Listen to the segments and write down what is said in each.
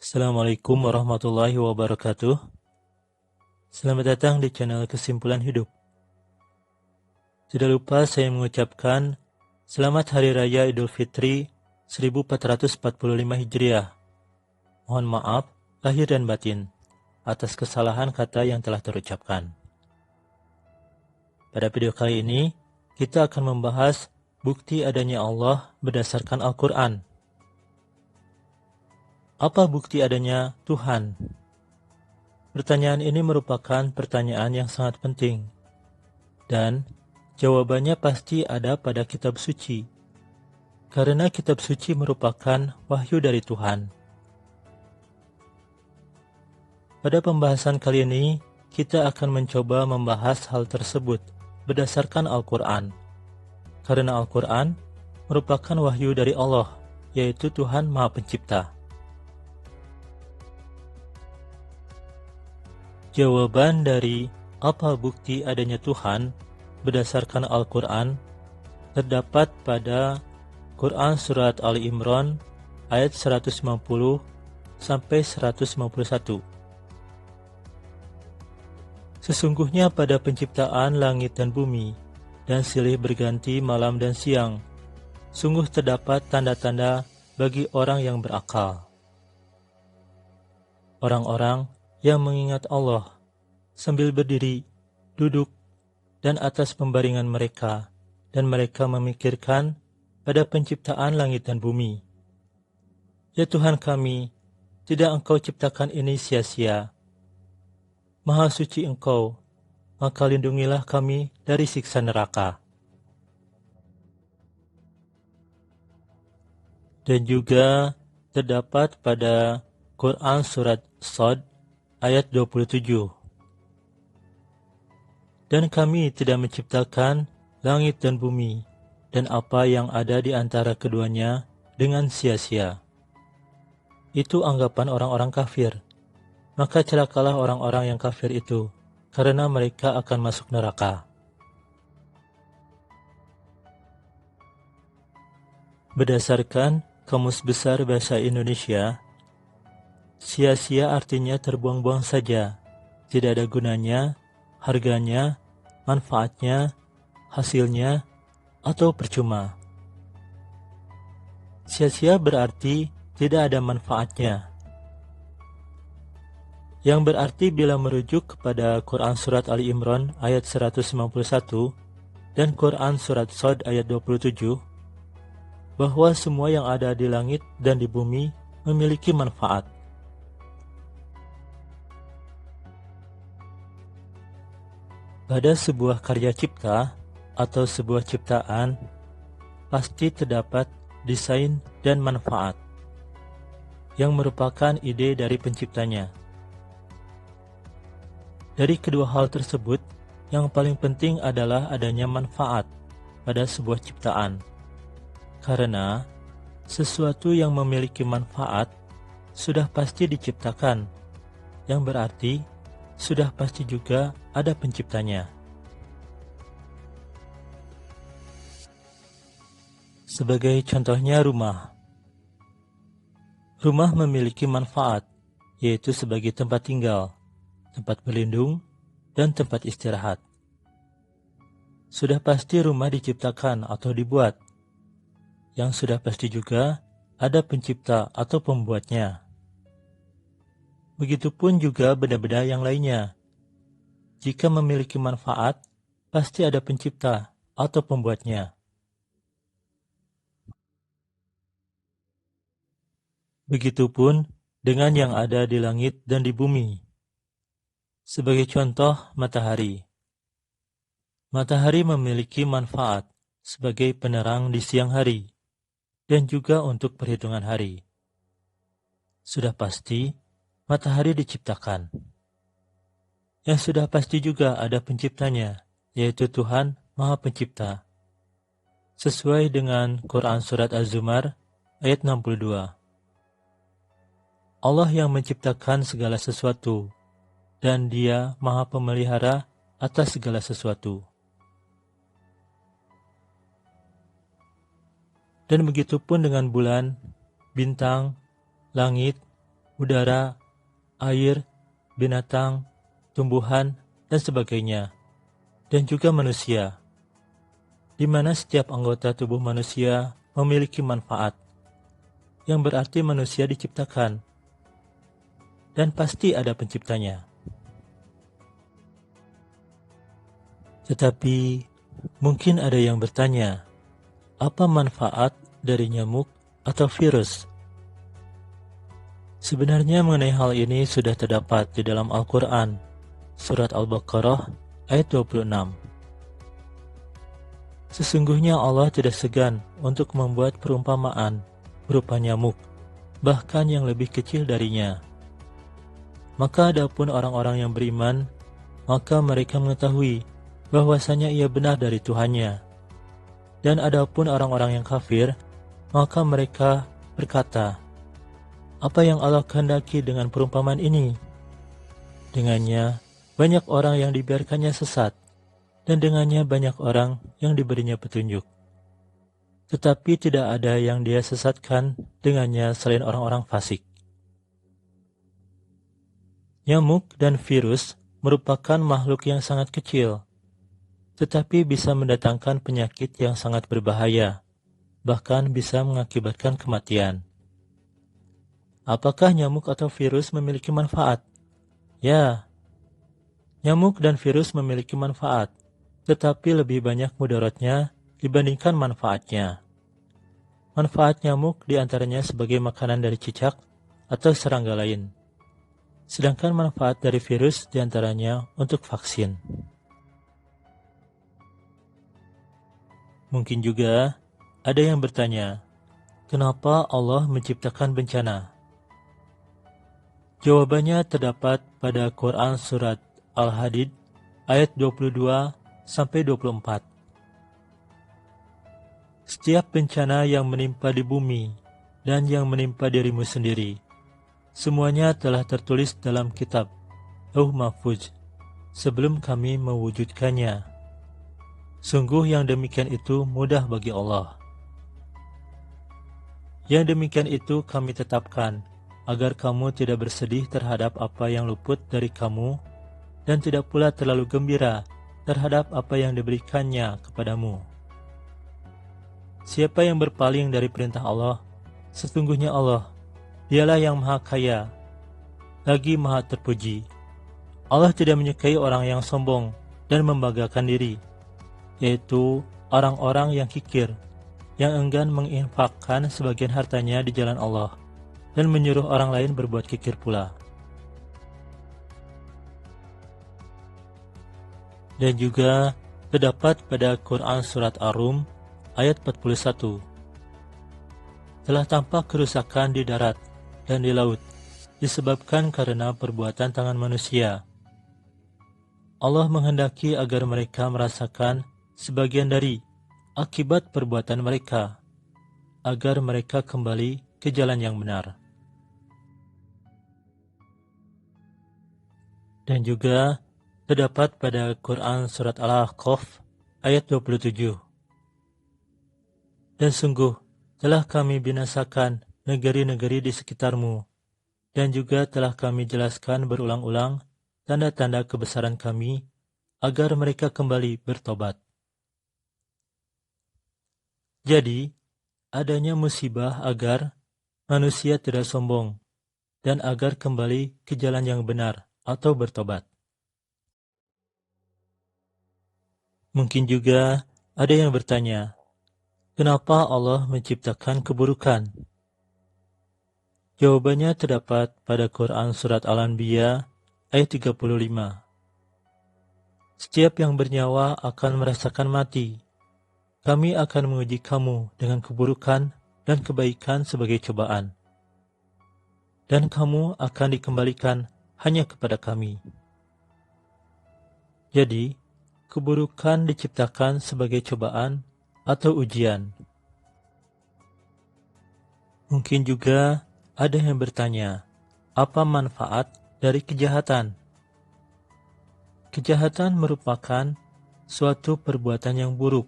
Assalamualaikum warahmatullahi wabarakatuh. Selamat datang di channel Kesimpulan Hidup. Tidak lupa saya mengucapkan Selamat Hari Raya Idul Fitri 1445 Hijriah. Mohon maaf lahir dan batin atas kesalahan kata yang telah terucapkan. Pada video kali ini, kita akan membahas bukti adanya Allah berdasarkan Al-Quran. Apa bukti adanya Tuhan? Pertanyaan ini merupakan pertanyaan yang sangat penting, dan jawabannya pasti ada pada kitab suci, karena kitab suci merupakan wahyu dari Tuhan. Pada pembahasan kali ini, kita akan mencoba membahas hal tersebut berdasarkan Al-Quran, karena Al-Quran merupakan wahyu dari Allah, yaitu Tuhan Maha Pencipta. Jawaban dari apa bukti adanya Tuhan berdasarkan Al-Quran terdapat pada Quran Surat Ali Imran ayat 150-151. Sesungguhnya pada penciptaan langit dan bumi, dan silih berganti malam dan siang, sungguh terdapat tanda-tanda bagi orang yang berakal. Orang-orang yang mengingat Allah sambil berdiri, duduk, dan atas pembaringan mereka, dan mereka memikirkan pada penciptaan langit dan bumi. Ya Tuhan kami, tidak Engkau ciptakan ini sia-sia. Maha suci Engkau, maka lindungilah kami dari siksa neraka. Dan juga terdapat pada Quran Surat Shad ayat 27. Dan kami tidak menciptakan langit dan bumi, dan apa yang ada di antara keduanya dengan sia-sia. Itu anggapan orang-orang kafir. Maka celakalah orang-orang yang kafir itu, karena mereka akan masuk neraka. Berdasarkan Kamus Besar Bahasa Indonesia, sia-sia artinya terbuang-buang saja, tidak ada gunanya, harganya, manfaatnya, hasilnya, atau percuma. Sia-sia berarti tidak ada manfaatnya, yang berarti bila merujuk kepada Quran Surat Ali Imran ayat 151 dan Quran Surat Shad ayat 27, bahwa semua yang ada di langit dan di bumi memiliki manfaat. Pada sebuah karya cipta atau sebuah ciptaan, pasti terdapat desain dan manfaat, yang merupakan ide dari penciptanya. Dari kedua hal tersebut, yang paling penting adalah adanya manfaat pada sebuah ciptaan. Karena sesuatu yang memiliki manfaat sudah pasti diciptakan, yang berarti sudah pasti juga ada penciptanya. Sebagai contohnya rumah. Rumah memiliki manfaat, yaitu sebagai tempat tinggal, tempat berlindung, dan tempat istirahat. Sudah pasti rumah diciptakan atau dibuat. Yang sudah pasti juga ada pencipta atau pembuatnya. Begitupun juga benda-benda yang lainnya. Jika memiliki manfaat, pasti ada pencipta atau pembuatnya. Begitupun dengan yang ada di langit dan di bumi. Sebagai contoh, matahari. Matahari memiliki manfaat sebagai penerang di siang hari dan juga untuk perhitungan hari. Sudah pasti, matahari diciptakan. Yang sudah pasti juga ada penciptanya, yaitu Tuhan Maha Pencipta. Sesuai dengan Quran Surat Az-Zumar ayat 62. Allah yang menciptakan segala sesuatu, dan Dia Maha Pemelihara atas segala sesuatu. Dan begitupun dengan bulan, bintang, langit, udara, air, binatang, tumbuhan, dan sebagainya, dan juga manusia, di mana setiap anggota tubuh manusia memiliki manfaat, yang berarti manusia diciptakan, dan pasti ada penciptanya. Tetapi, mungkin ada yang bertanya, apa manfaat dari nyamuk atau virus? Sebenarnya mengenai hal ini sudah terdapat di dalam Al-Quran, Surat Al-Baqarah ayat 26. Sesungguhnya Allah tidak segan untuk membuat perumpamaan berupa nyamuk, bahkan yang lebih kecil darinya. Maka adapun orang-orang yang beriman, maka mereka mengetahui bahwasanya ia benar dari Tuhannya. Dan adapun orang-orang yang kafir, maka mereka berkata, apa yang Allah kehendaki dengan perumpamaan ini? Dengannya, banyak orang yang dibiarkannya sesat, dan dengannya banyak orang yang diberinya petunjuk. Tetapi tidak ada yang dia sesatkan dengannya selain orang-orang fasik. Nyamuk dan virus merupakan makhluk yang sangat kecil, tetapi bisa mendatangkan penyakit yang sangat berbahaya, bahkan bisa mengakibatkan kematian. Apakah nyamuk atau virus memiliki manfaat? Ya, nyamuk dan virus memiliki manfaat, tetapi lebih banyak mudaratnya dibandingkan manfaatnya. Manfaat nyamuk diantaranya sebagai makanan dari cicak atau serangga lain, sedangkan manfaat dari virus diantaranya untuk vaksin. Mungkin juga ada yang bertanya, kenapa Allah menciptakan bencana? Jawabannya terdapat pada Quran Surat Al-Hadid ayat 22-24. Setiap bencana yang menimpa di bumi dan yang menimpa dirimu sendiri, semuanya telah tertulis dalam kitab Lauh Mahfuz sebelum kami mewujudkannya. Sungguh yang demikian itu mudah bagi Allah. Yang demikian itu kami tetapkan, agar kamu tidak bersedih terhadap apa yang luput dari kamu, dan tidak pula terlalu gembira terhadap apa yang diberikannya kepadamu. Siapa yang berpaling dari perintah Allah, sesungguhnya Allah, dialah yang maha kaya, lagi maha terpuji. Allah tidak menyukai orang yang sombong dan membanggakan diri, yaitu orang-orang yang kikir, yang enggan menginfakkan sebagian hartanya di jalan Allah, dan menyuruh orang lain berbuat kikir pula. Dan juga terdapat pada Quran Surat Ar-Rum ayat 41. Telah tampak kerusakan di darat dan di laut, disebabkan karena perbuatan tangan manusia. Allah menghendaki agar mereka merasakan sebagian dari akibat perbuatan mereka, agar mereka kembali ke jalan yang benar. Dan juga terdapat pada Quran Surat Al-Ahqaf ayat 27. Dan sungguh telah kami binasakan negeri-negeri di sekitarmu, dan juga telah kami jelaskan berulang-ulang tanda-tanda kebesaran kami, agar mereka kembali bertobat. Jadi, adanya musibah agar manusia tidak sombong, dan agar kembali ke jalan yang benar atau bertobat. Mungkin juga ada yang bertanya, kenapa Allah menciptakan keburukan? Jawabannya terdapat pada Quran Surat Al-Anbiya ayat 35. Setiap yang bernyawa akan merasakan mati. Kami akan menguji kamu dengan keburukan dan kebaikan sebagai cobaan. Dan kamu akan dikembalikan hanya kepada kami. Jadi, keburukan diciptakan sebagai cobaan atau ujian. Mungkin juga ada yang bertanya, apa manfaat dari kejahatan? Kejahatan merupakan suatu perbuatan yang buruk,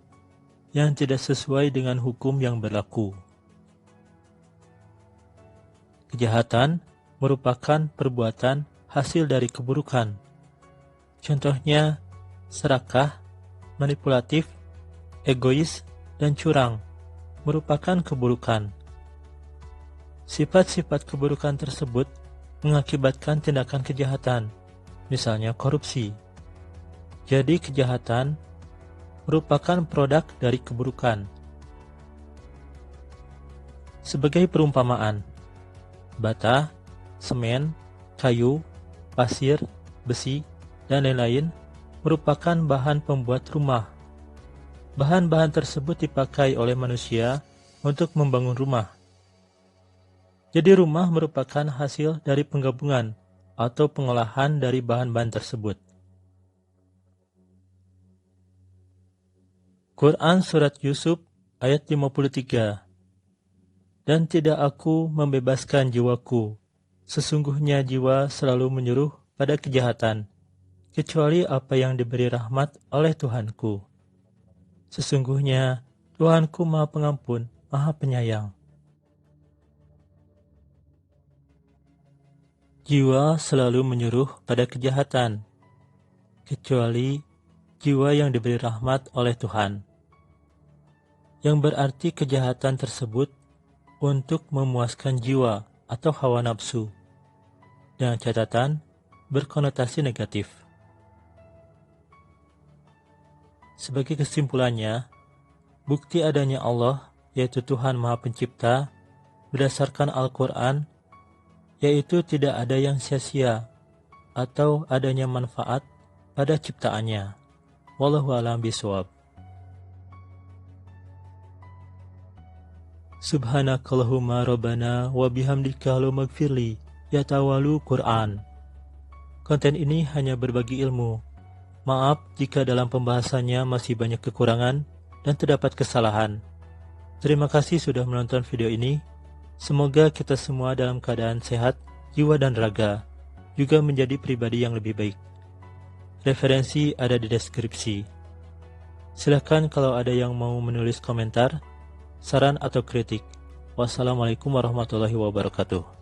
yang tidak sesuai dengan hukum yang berlaku. Kejahatan merupakan perbuatan hasil dari keburukan. Contohnya, serakah, manipulatif, egois, dan curang merupakan keburukan. Sifat-sifat keburukan tersebut mengakibatkan tindakan kejahatan, misalnya korupsi. Jadi kejahatan merupakan produk dari keburukan. Sebagai perumpamaan, bata, semen, kayu, pasir, besi, dan lain-lain merupakan bahan pembuat rumah. Bahan-bahan tersebut dipakai oleh manusia untuk membangun rumah. Jadi rumah merupakan hasil dari penggabungan atau pengolahan dari bahan-bahan tersebut. Quran Surat Yusuf ayat 53. Dan tidak aku membebaskan jiwaku, sesungguhnya jiwa selalu menyuruh pada kejahatan, kecuali apa yang diberi rahmat oleh Tuhanku. Sesungguhnya Tuhanku Maha Pengampun, Maha Penyayang. Jiwa selalu menyuruh pada kejahatan, kecuali jiwa yang diberi rahmat oleh Tuhan. Yang berarti kejahatan tersebut untuk memuaskan jiwa atau hawa nafsu. Dengan catatan, berkonotasi negatif. Sebagai kesimpulannya, bukti adanya Allah, yaitu Tuhan Maha Pencipta, berdasarkan Al-Quran, yaitu tidak ada yang sia-sia atau adanya manfaat pada ciptaannya. Wallahu a'lam bishawab. Subhanakallahumma rabbana wa bihamdika Allahumma gfirli yatawalu Quran. Konten ini hanya berbagi ilmu. Maaf jika dalam pembahasannya masih banyak kekurangan dan terdapat kesalahan. Terima kasih sudah menonton video ini. Semoga kita semua dalam keadaan sehat, jiwa dan raga, juga menjadi pribadi yang lebih baik. Referensi ada di deskripsi. Silakan kalau ada yang mau menulis komentar, saran atau kritik. Wassalamualaikum warahmatullahi wabarakatuh.